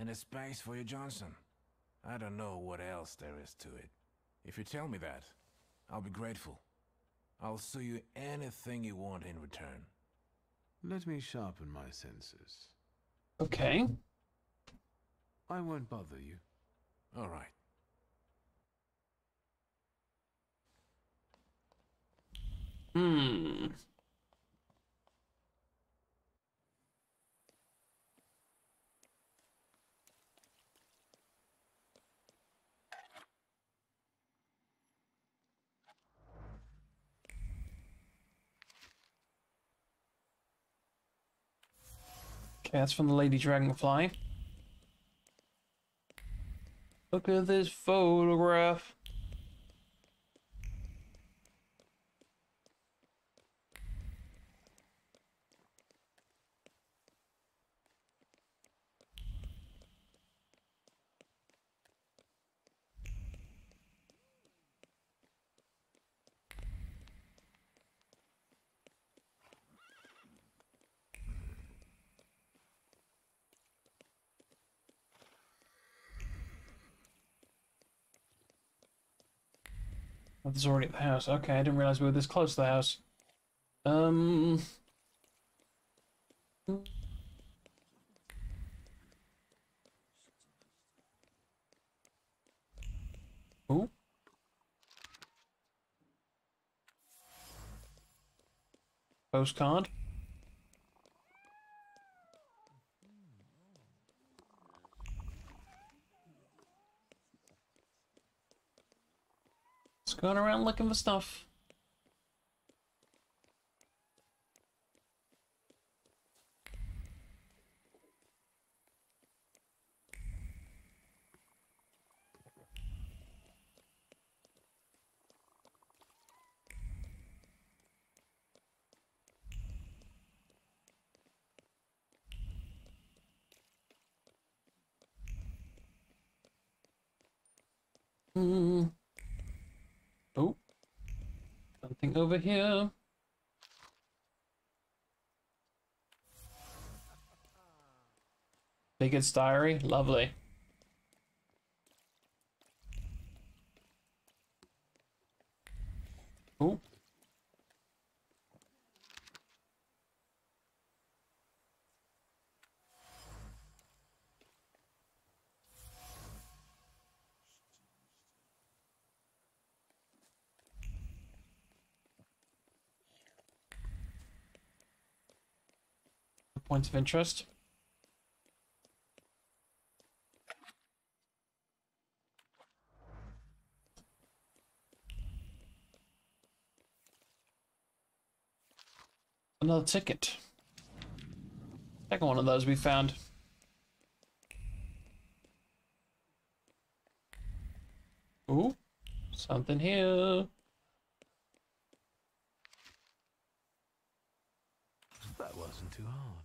And a space for your Johnson. I don't know what else there is to it. If you tell me that, I'll be grateful. I'll sue you anything you want in return. Let me sharpen my senses. Okay. I won't bother you. All right. Hmm. Okay, that's from the Lady Dragonfly. Look at this photograph. Oh, this is already at the house. Okay, I didn't realize we were this close to the house. Um. Ooh. Postcard. Just going around looking for stuff. Hmm. Oh. Something over here. Bigot's diary. Lovely. Oh. Points of interest. Another ticket. Second one of those we found. Ooh. Something here. That wasn't too hard.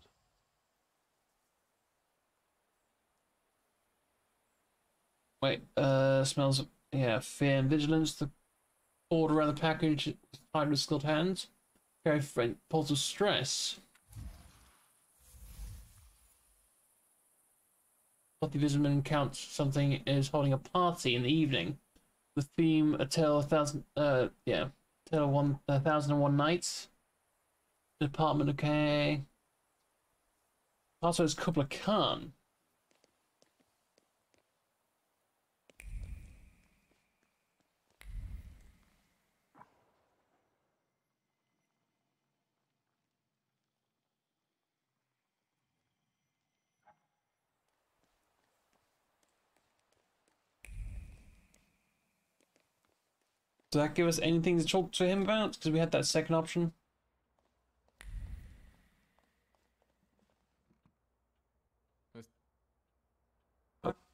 Wait, smells, yeah, fear and vigilance. The board around the package is tied with skilled hands. Very faint pulse of stress. What the visitman counts something is holding a party in the evening. The theme, a tale of tale of 1,001 nights. Department, okay. Also, it's Kubla Khan. Does that give us anything to talk to him about? Because we had that second option.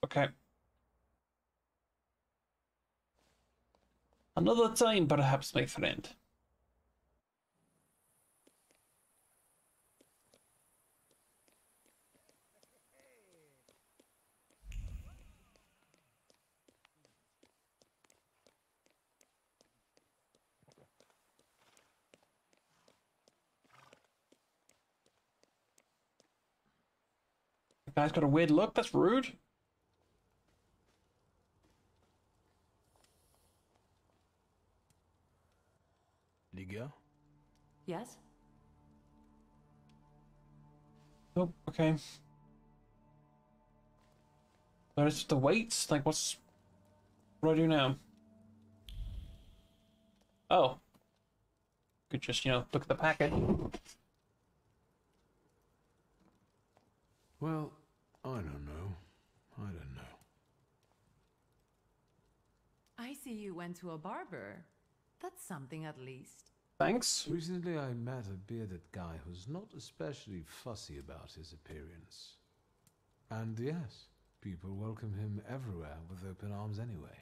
Okay. Another time, perhaps, my friend. Guy's got a weird look. That's rude. Liga? Yes? Oh, okay. So it's just the weights? Like, what do I do now? Oh. Could just, you know, look at the packet. Well, I don't know. I don't know. I see you went to a barber. That's something at least. Thanks. Recently I met a bearded guy who's not especially fussy about his appearance. And yes, people welcome him everywhere with open arms anyway.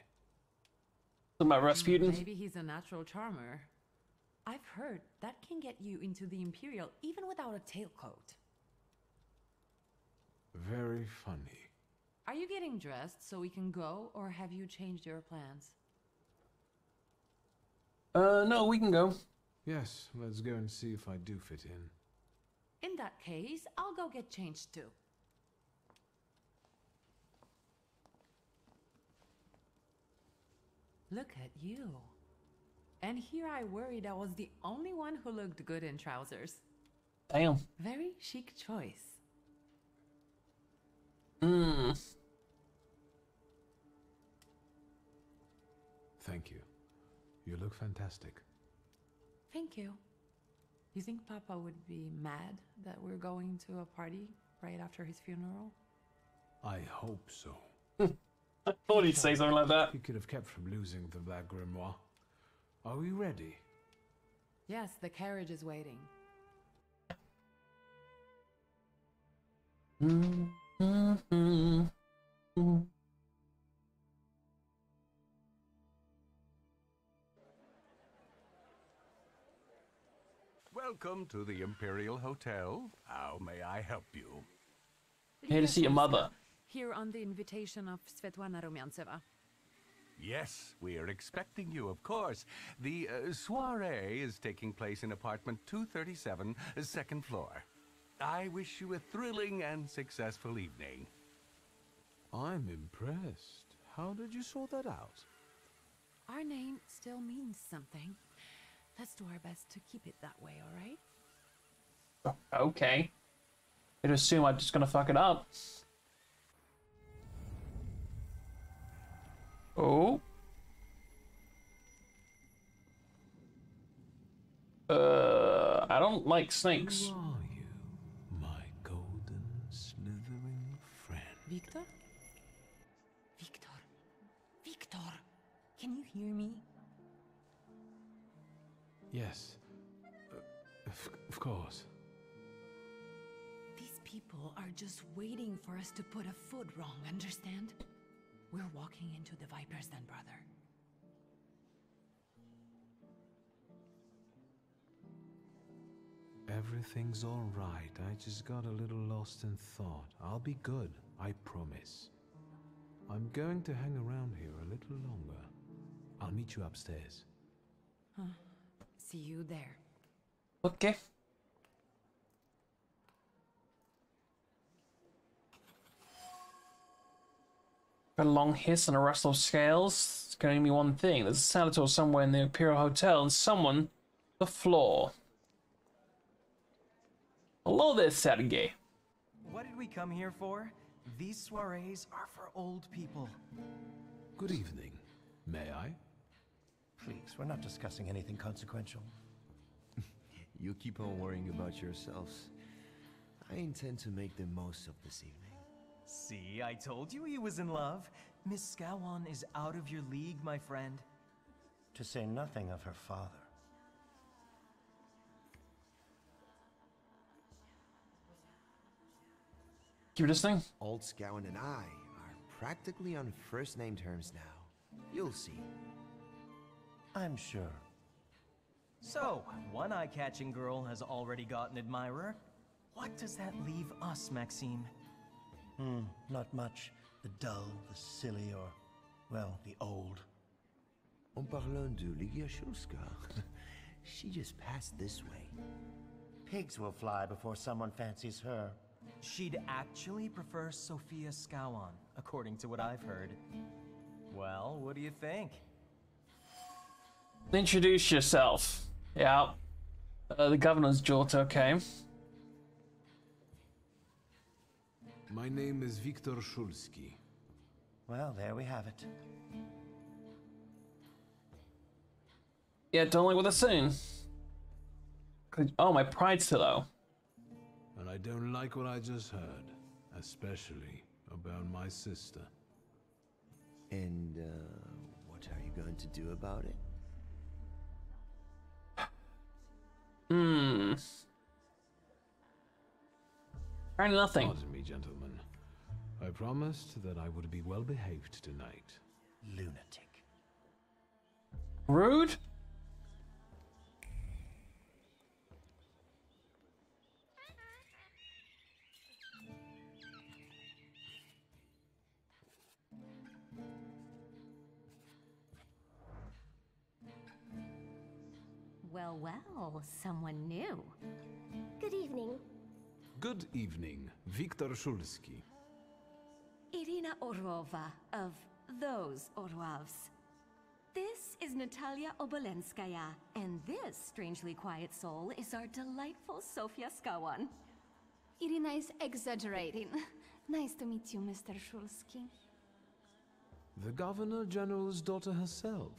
Something about Rasputin. Maybe he's a natural charmer. I've heard that can get you into the Imperial even without a tailcoat. Very funny. Are you getting dressed so we can go, or have you changed your plans? No, we can go. Yes, let's go and see if I do fit in. In that case, I'll go get changed too. Look at you. And here I worried I was the only one who looked good in trousers. Damn. Very chic choice. Thank you. You look fantastic. Thank you. You think Papa would be mad that we're going to a party right after his funeral? I hope so. I thought he'd say something like that. He could have kept from losing the Black Grimoire. Are we ready? Yes, the carriage is waiting. Welcome to the Imperial Hotel. How may I help you? Here to see your mother. Here on the invitation of Svetlana Rumyantseva. Yes, we are expecting you, of course. The soiree is taking place in apartment 237, second floor. I wish you a thrilling and successful evening. I'm impressed. How did you sort that out? Our name still means something. Let's do our best to keep it that way, all right? Okay. I'd assume I'm just gonna fuck it up. Oh. I don't like snakes. Who are you, my golden slithering friend? Victor? Victor. Victor! Can you hear me? Yes. Of course. These people are just waiting for us to put a foot wrong, understand? We're walking into the Viper's Den, brother. Everything's all right. I just got a little lost in thought. I'll be good, I promise. I'm going to hang around here a little longer. I'll meet you upstairs. See you there. Okay. A long hiss and a rustle of scales. It's going to be one thing. There's a Salator somewhere in the Imperial Hotel and someone the floor. Hello there, Sergey. What did we come here for? These soirees are for old people. Good evening. May I? Please, we're not discussing anything consequential. You keep on worrying about yourselves. I intend to make the most of this evening. See, I told you he was in love. Miss Scowan is out of your league, my friend. To say nothing of her father. Keep listening. Old Scowan and I are practically on first-name terms now. You'll see. I'm sure. So, one eye-catching girl has already got an admirer. What does that leave us, Maxime? Not much. The dull, the silly, or, well, the old. En parlant de Ligia Shulska, she just passed this way. Pigs will fly before someone fancies her. She'd actually prefer Sophia Skowon, according to what I've heard. Well, what do you think? Introduce yourself. Yeah. The governor's daughter, okay. My name is Viktor Shulski. Well, there we have it. Yeah, don't like what they're saying. Oh, my pride's too low. And I don't like what I just heard. Especially about my sister. And, what are you going to do about it? Apparently nothing. Pardon me, gentlemen. I promised that I would be well behaved tonight. Lunatic. Rude? Well, well, someone new. Good evening. Good evening, Viktor Shulski. Irina Orlova of those Orlovs. This is Natalia Obolenskaya, and this strangely quiet soul is our delightful Sofia Skowon. Irina is exaggerating. Nice to meet you, Mr. Shulski. The Governor General's daughter herself.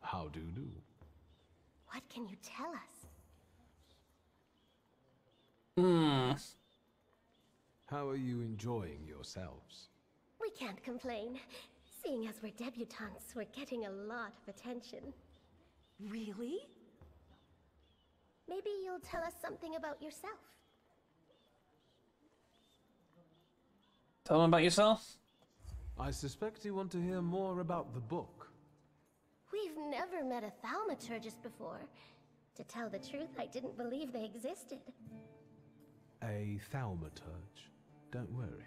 How do you do? What can you tell us? How are you enjoying yourselves? We can't complain. Seeing as we're debutantes, we're getting a lot of attention. Really? Maybe you'll tell us something about yourself. Tell them about yourself. I suspect you want to hear more about the book. We've never met a Thaumaturgist before. To tell the truth, I didn't believe they existed. A Thaumaturge. Don't worry.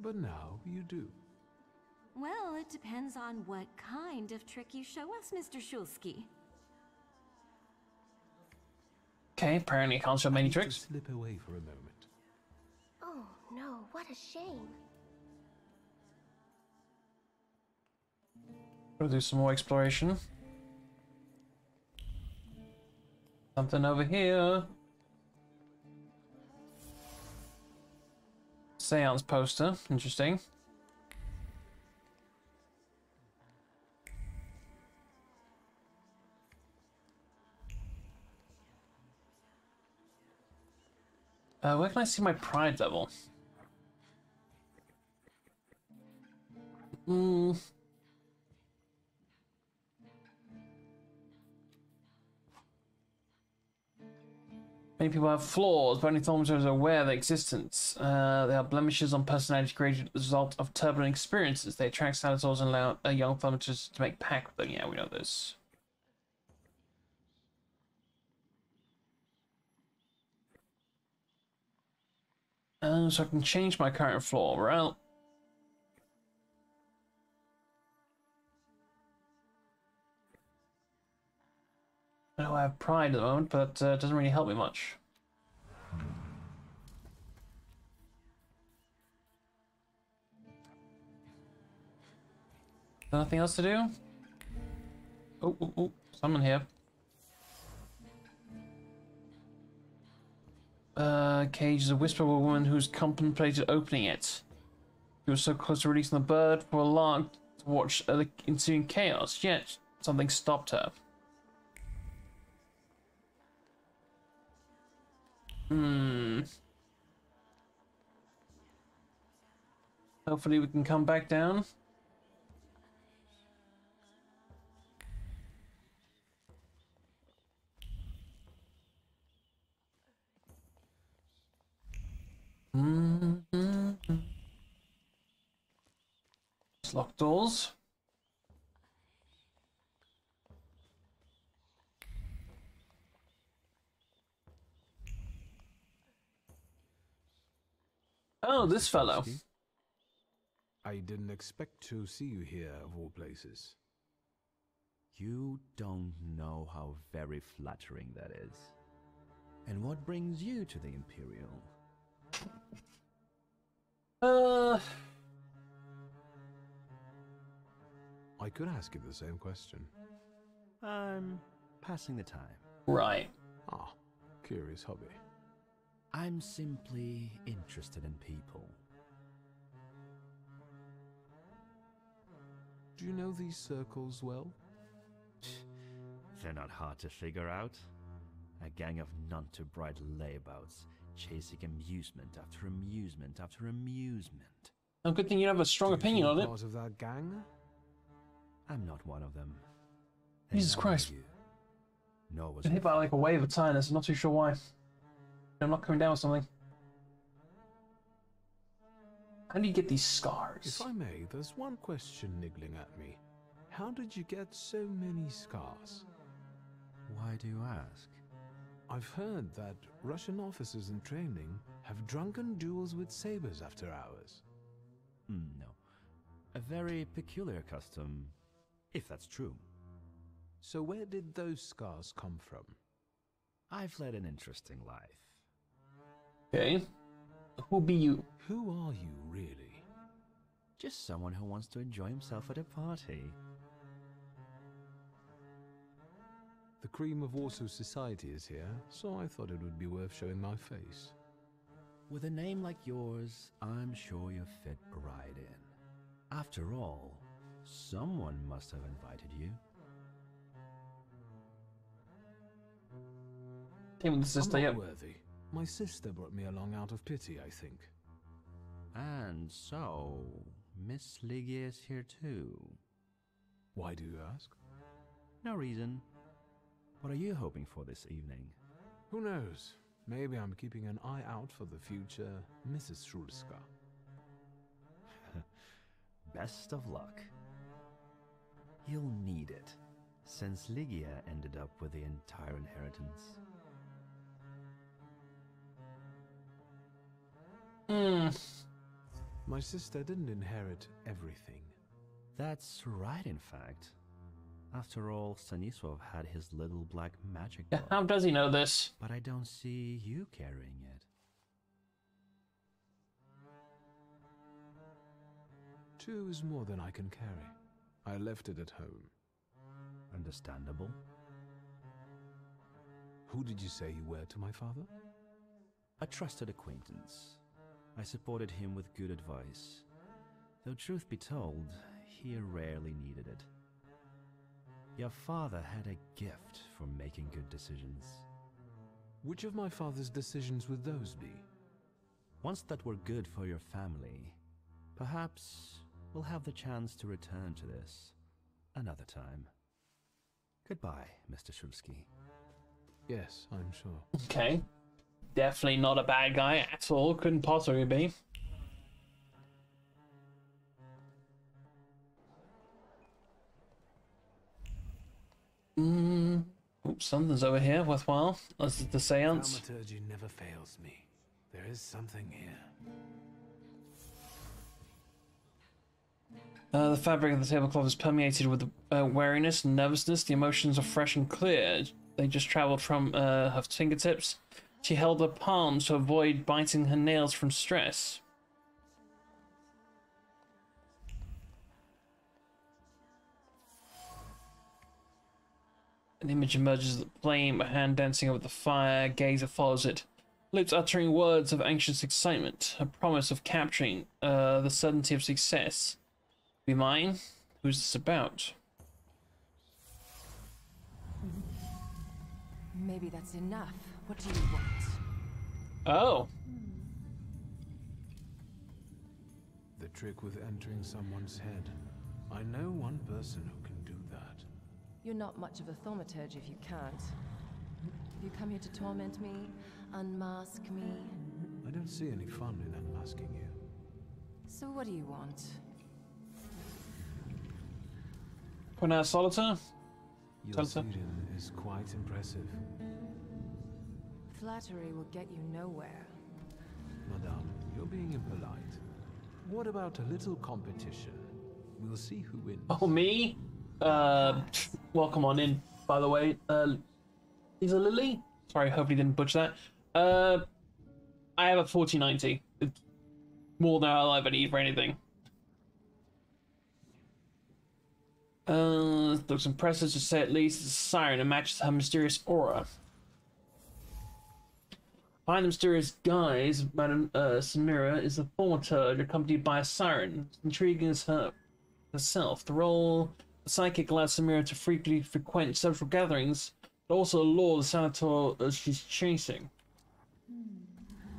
But now you do. Well, it depends on what kind of trick you show us, Mr. Shulski. Okay, apparently I can't show many I need to tricks. slip away for a moment. Oh no, what a shame. We'll do some more exploration. Something over here. Seance poster. Interesting. Where can I see my pride level? Many people have flaws, but only Thaumaturges are aware of their existence. They are blemishes on personality created as a result of turbulent experiences. They attract Salvatores and allow young Thaumaturges to make pact with them. Yeah, we know this. So I can change my current flaw. Well, I know I have pride at the moment, but it doesn't really help me much. Nothing else to do? Oh, someone here. Cage is a whisper of a woman who's contemplated opening it. She was so close to releasing the bird for a lark to watch the ensuing chaos, yet something stopped her. Hopefully we can come back down. It's locked doors. Oh, this fellow. I didn't expect to see you here, of all places. You don't know how very flattering that is. And what brings you to the Imperial? I could ask you the same question. I'm passing the time. Right. Ah, curious hobby. I'm simply interested in people. Do you know these circles well? They're not hard to figure out. A gang of none-too-bright layabouts, chasing amusement after amusement after amusement. Oh, good thing you have a strong opinion on it. Part of that gang? I'm not one of them. Jesus Christ. No, was Been hit by like a wave of tiredness. I'm not too sure why. I'm not coming down with something. How do you get these scars? If I may, there's one question niggling at me. How did you get so many scars? Why do you ask? I've heard that Russian officers in training have drunken duels with sabers after hours. No. A very peculiar custom, if that's true. So where did those scars come from? I've led an interesting life. Okay. Who be you? Who are you, really? Just someone who wants to enjoy himself at a party. The cream of Warsaw society is here, so I thought it would be worth showing my face. With a name like yours, I'm sure you fit right in. After all, someone must have invited you. Came with the sister, I'm yep. not worthy. My sister brought me along out of pity, I think. And so, Miss Ligia is here too. Why do you ask? No reason. What are you hoping for this evening? Who knows? Maybe I'm keeping an eye out for the future Mrs. Szulska. Best of luck. You'll need it, since Ligia ended up with the entire inheritance. My sister didn't inherit everything. That's right, in fact. After all, Stanisław had his little black magic book. How does he know this? But I don't see you carrying it. Two is more than I can carry. I left it at home. Understandable. Who did you say you were to my father? A trusted acquaintance. I supported him with good advice. Though truth be told, he rarely needed it. Your father had a gift for making good decisions. Which of my father's decisions would those be? Ones that were good for your family. Perhaps we'll have the chance to return to this another time. Goodbye, Mr. Szulski. Yes, I'm sure. Okay. Definitely not a bad guy at all. Couldn't possibly be. Oops, something's over here worthwhile. This is the seance. Thaumaturge never fails me. There is something here. The fabric of the tablecloth is permeated with wariness and nervousness. The emotions are fresh and clear. They just traveled from her fingertips. She held her palms to avoid biting her nails from stress. An image emerges of the flame, a hand dancing over the fire, a gaze that follows it. Lips uttering words of anxious excitement, a promise of capturing the certainty of success. Be mine? Who's this about? Maybe that's enough. What do you want? Oh. The trick with entering someone's head. I know one person who can do that. You're not much of a thaumaturge if you can't. You come here to torment me, unmask me. I don't see any fun in unmasking you. So what do you want? Point out Solitaire? Your student is quite impressive. Flattery will get you nowhere. Madame, you're being impolite. What about a little competition? We'll see who wins. Oh, me? Welcome on in, by the way. Lisa Lily? Sorry, hopefully didn't butcher that. I have a 4090. It's more than I'll ever need for anything. Looks impressive to say at least. It's a siren that matches her mysterious aura. Behind the mysterious guise, Madame Samira is a thaumaturge accompanied by a siren, intriguing as her herself. The role of psychic allows Samira to frequent social gatherings, but also lure the senator she's chasing.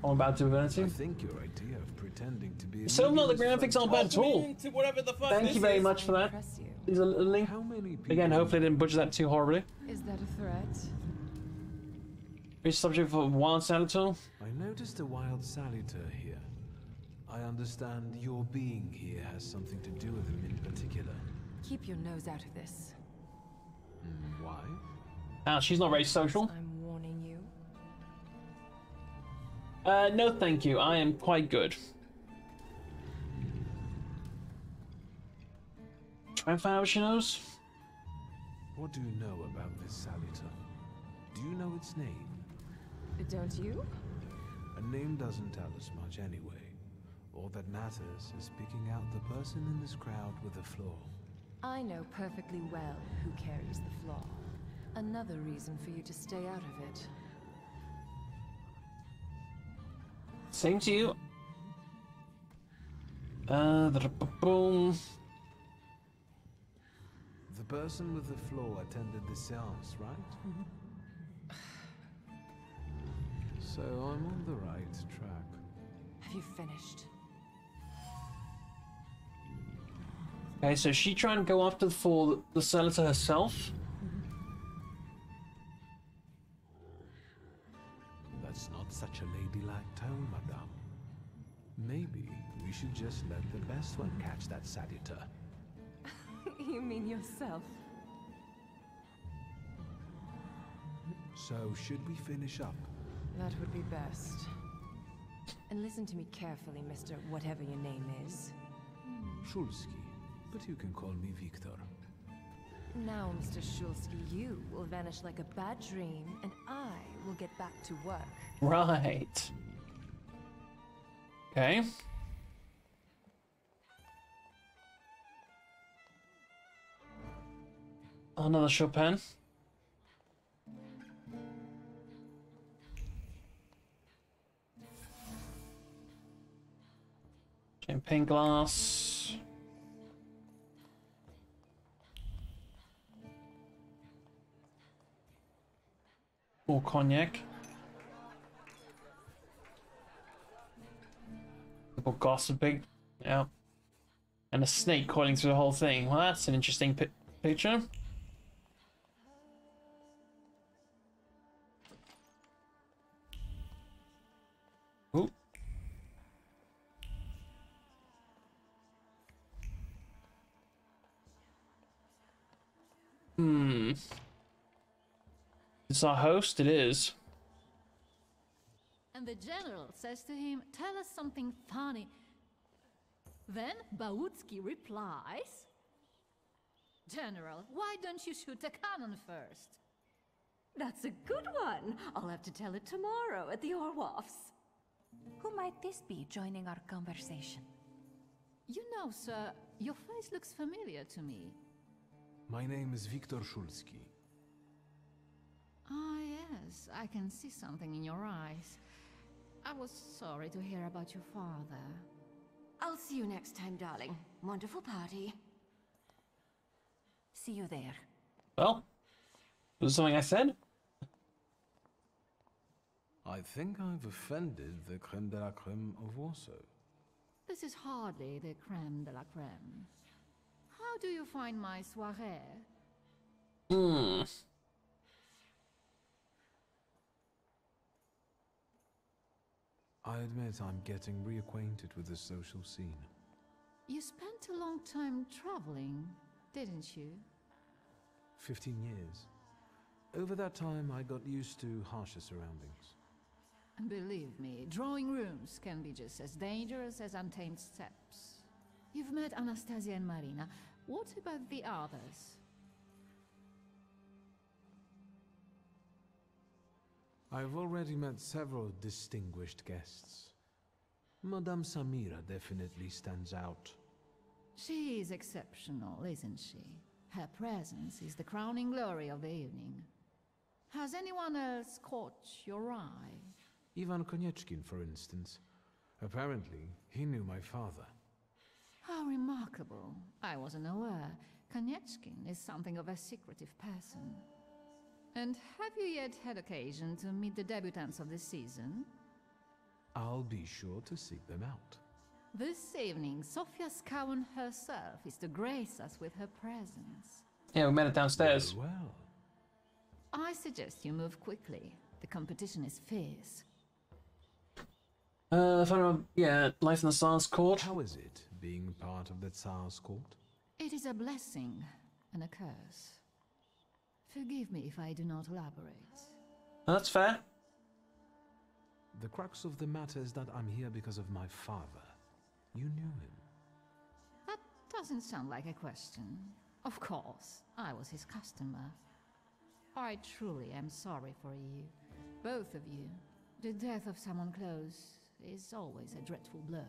I'm about to divinity. I think your idea of pretending to be So not the graphics aren't bad at all. Thank you very much for that. Is a link. Again, hopefully I didn't butcher that too horribly. Is that a threat? Is subject for wild senator? I noticed a wild salutor here. I understand your being here has something to do with him in particular. Keep your nose out of this. Why? Ah, she's not very social. I'm warning you. No thank you. I am quite good. Try and find out what she knows. What do you know about this salutor? Do you know its name? Don't you? A name doesn't tell us much anyway. All that matters is picking out the person in this crowd with a flaw. I know perfectly well who carries the flaw. Another reason for you to stay out of it. Same to you. Boom. The person with the flaw attended the seance, right? So I'm on the right track. Have you finished? Okay, so she trying to go after the senator herself? That's not such a ladylike tone, madame. Maybe we should just let the best one catch that salutor. You mean yourself? So, should we finish up? That would be best. And listen to me carefully, Mr. Whatever your name is. Shulsky, but you can call me Victor. Now, Mr. Shulsky, you will vanish like a bad dream, and I will get back to work. Right. Okay. Another Chopin. Champagne glass. More cognac. People gossiping. Yeah. And a snake coiling through the whole thing. Well, that's an interesting picture. Ooh. Is our host? It is. And the general says to him, "Tell us something funny." Then Bautsky replies, "General, why don't you shoot a cannon first?" That's a good one. I'll have to tell it tomorrow at the Orwoffs. Who might this be joining our conversation? You know, sir, your face looks familiar to me. My name is Viktor Shulsky. Ah, yes, I can see something in your eyes. I was sorry to hear about your father. I'll see you next time, darling. Wonderful party. See you there. Well, was something I said? I think I've offended the creme de la creme of Warsaw. This is hardly the creme de la creme. How do you find my soirée? I admit I'm getting reacquainted with the social scene. You spent a long time traveling, didn't you? 15 years. Over that time, I got used to harsher surroundings. Believe me, drawing rooms can be just as dangerous as untamed steps. You've met Anastasia and Marina. What about the others? I've already met several distinguished guests. Madame Samira definitely stands out. She is exceptional, isn't she? Her presence is the crowning glory of the evening. Has anyone else caught your eye? Ivan Konieczkin, for instance. Apparently, he knew my father. How remarkable. I wasn't aware. Konieczkin is something of a secretive person. And have you yet had occasion to meet the debutants of this season? I'll be sure to seek them out. This evening, Sofia Skowen herself is to grace us with her presence. Yeah, we met her downstairs. Well. I suggest you move quickly. The competition is fierce. Yeah, Life in the Tsar's court. How is it, being part of the Tsar's court? It is a blessing and a curse. Forgive me if I do not elaborate. That's fair. The crux of the matter is that I'm here because of my father. You knew him. That doesn't sound like a question. Of course, I was his customer. I truly am sorry for you, both of you. The death of someone close is always a dreadful blow.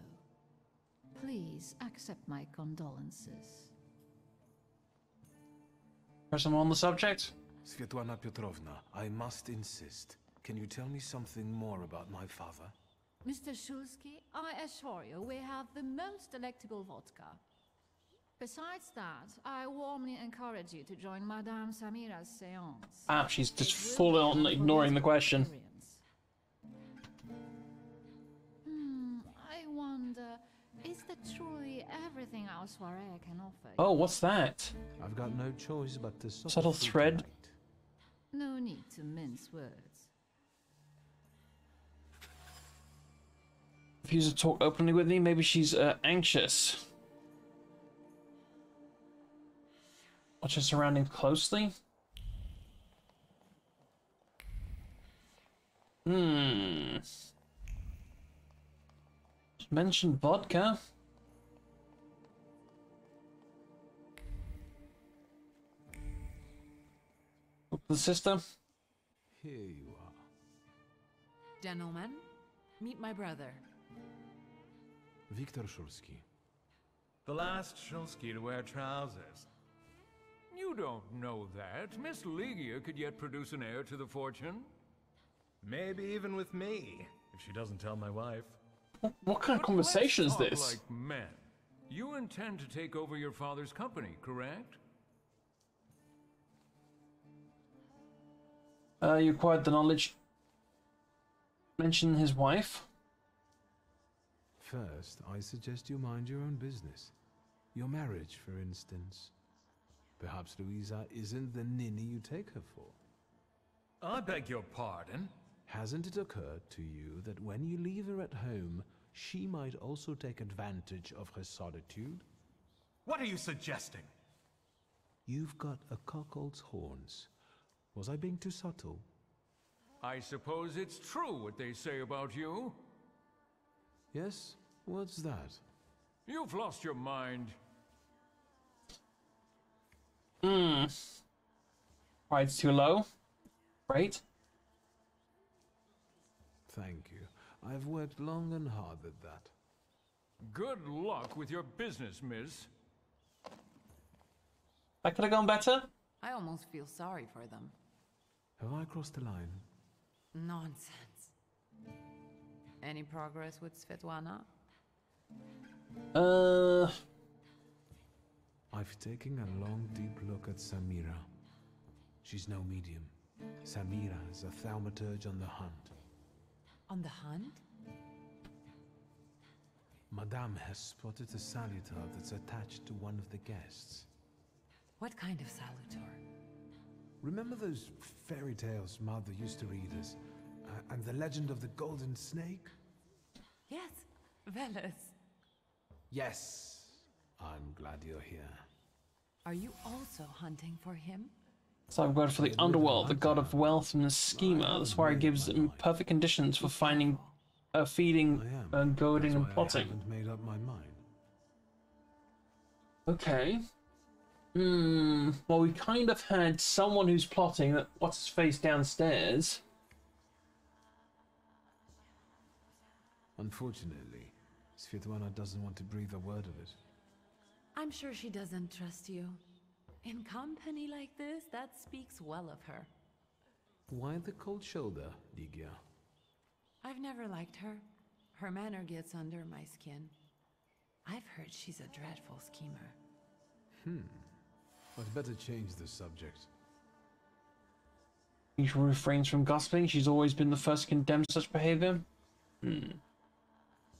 Please accept my condolences. Person on the subject? Svetlana Petrovna, I must insist. Can you tell me something more about my father? Mr. Shulsky, I assure you we have the most delectable vodka. Besides that, I warmly encourage you to join Madame Samira's seance. Ah, she's just full on ignoring the question. I wonder, is that truly everything our soiree can offer you? Oh, what's that? I've got no choice but to subtle thread. No need to mince words. Refuse to talk openly with me. Maybe she's anxious. Watch her surroundings closely. Just mentioned vodka. The sister. Here you are. Gentlemen, meet my brother. Viktor Shulsky. The last Shulsky to wear trousers. You don't know that. Miss Ligia could yet produce an heir to the fortune. Maybe even with me, if she doesn't tell my wife. What kind of conversation is this? Like men. You intend to take over your father's company, correct? You acquired the knowledge. Mention his wife. First, I suggest you mind your own business. Your marriage, for instance. Perhaps Louisa isn't the ninny you take her for. I beg your pardon? Hasn't it occurred to you that when you leave her at home, she might also take advantage of her solitude? What are you suggesting? You've got a cuckold's horns. Was I being too subtle? I suppose it's true what they say about you. Yes? What's that? You've lost your mind. Pride's too low. Right. Thank you. I've worked long and hard at that. Good luck with your business, miss. That could have gone better. I almost feel sorry for them. Have I crossed the line? Nonsense. Any progress with Svetlana? I've taken a long, deep look at Samira. She's no medium. Samira is a thaumaturge on the hunt. On the hunt? Madame has spotted a salutar that's attached to one of the guests. What kind of salutar? Remember those fairy tales Mother used to read us? And the legend of the golden snake? Yes, Veles. Yes. I'm glad you're here. Are you also hunting for him? So I've got for the underworld, the god of wealth and the schemer. That's why it gives him perfect conditions for finding, feeding, goading, and plotting. I haven't made up my mind. Okay. Well, we kind of had someone who's plotting. What's his face downstairs? Unfortunately, Svetlana doesn't want to breathe a word of it. I'm sure she doesn't trust you. In company like this, that speaks well of her. Why the cold shoulder, Ligia? I've never liked her. Her manner gets under my skin. I've heard she's a dreadful schemer. I'd better change the subject. She refrains from gossiping. She's always been the first to condemn such behavior.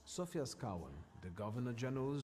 Sofia Skawan, the Governor General's